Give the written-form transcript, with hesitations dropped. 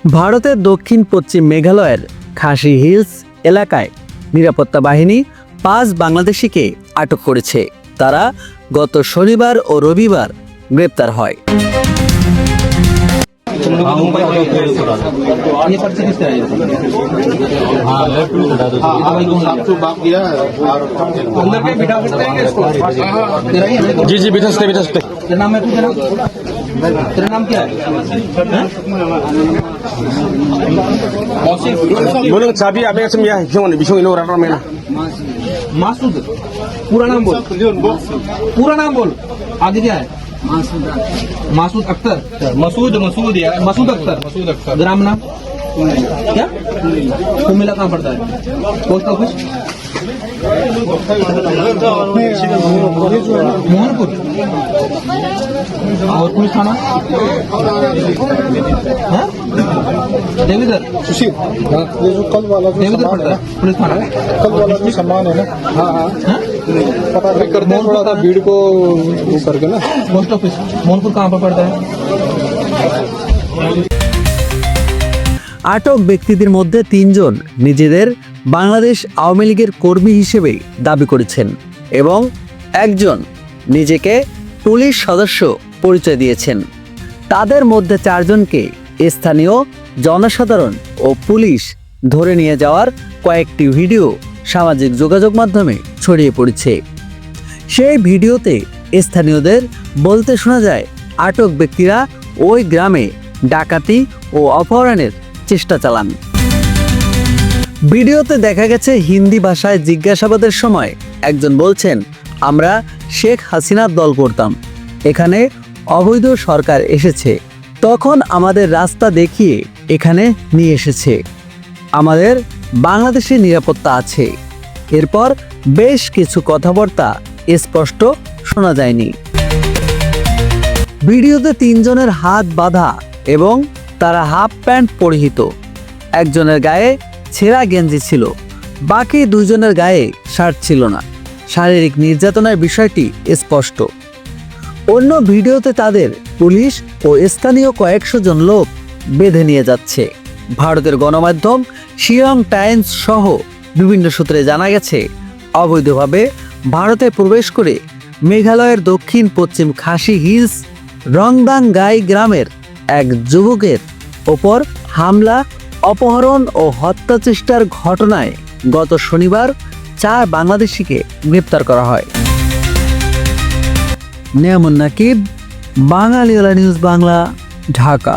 ভারতের দক্ষিণ পশ্চিম মেঘালয়ের খাসি হিলস এলাকায় নিরাপত্তা বাহিনী ৫ বাংলাদেশিকে আটক করেছে। তারা গত শনিবার ও রবিবার গ্রেপ্তার হয়। जी जी बिठा सकते तेरा नाम है? तेरा नाम क्या है? बोलो चाबी आपके काছে মিয়া হিসং বিসং ইনো রাটা মেনা मासूद। पूरा नाम बोल, पूरा नाम बोल। आगे क्या है? मासूद अख्तर। मसूद मसूद यार, मसूद अख्तर। ग्राम नाम क्या? कुमिल्ला कहाँ पड़ता है? Post office Mohanpur. और पुलिस थाना देवीधर। सुशील, हाँ, ये जो कल वाला जो देवीधर सामान पड़ता है है पुलिस थाना। कल वाला जो सामान है ना, हाँ हाँ पता नहीं करते हैं थोड़ा सा भीड़ को वो करके ना। पोस्ट ऑफिस मोहनपुर कहाँ पर पड़ता है? আটক ব্যক্তিদের মধ্যে ৩ জন নিজেদের বাংলাদেশ আওয়ামী লীগের কর্মী হিসেবে দাবি করেছেন এবং একজন নিজেকে পুলিশ সদস্য পরিচয় দিয়েছেন। তাদের মধ্যে ৪ জনকে স্থানীয় জনসাধারণ ও পুলিশ ধরে নিয়ে যাওয়ার কয়েকটি ভিডিও সামাজিক যোগাযোগ মাধ্যমে ছড়িয়ে পড়েছে। সেই ভিডিওতে স্থানীয়দের বলতে শোনা যায় আটক ব্যক্তিরা ওই গ্রামে ডাকাতি ও অপহরণের চেষ্টা চালান। ভিডিওতে দেখা গেছে হিন্দি ভাষায় জিজ্ঞাসাবাদের সময় একজন বলছেন, আমরা শেখ হাসিনার দল করতাম, এখানে অবৈধ সরকার এসেছে, তখন আমাদের রাস্তা দেখিয়ে এখানে নিয়ে এসেছে, আমাদের বাংলাদেশের নিরাপত্তা আছে। এরপর বেশ কিছু কথাবার্তা স্পষ্ট শোনা যায়নি। ভিডিওতে ৩ জনের হাত বাঁধা এবং তারা হাফ প্যান্ট পরিহিত। একজনের গায়ে ছেঁড়া গেঞ্জি ছিল, বাকি 2 জনের গায়ে শার্ট ছিল না। শারীরিক নির্যাতনের বিষয়টি স্পষ্ট। অন্য ভিডিওতে তাদের পুলিশ ও স্থানীয় কয়েকশো জন লোক বেঁধে নিয়ে যাচ্ছে। ভারতের গণমাধ্যম শিলং টাইমস সহ বিভিন্ন সূত্রে জানা গেছে, অবৈধভাবে ভারতে প্রবেশ করে মেঘালয়ের দক্ষিণ পশ্চিম খাসি হিলস রংদাংগাই গ্রামের এক যুবকের ওপর হামলা, অপহরণ ও হত্যা চেষ্টার ঘটনায় গত শনিবার 4 বাংলাদেশিকে গ্রেপ্তার করা হয়। নিয়ামুন নাকিব, বাঙালিওয়ালা নিউজ বাংলা, ঢাকা।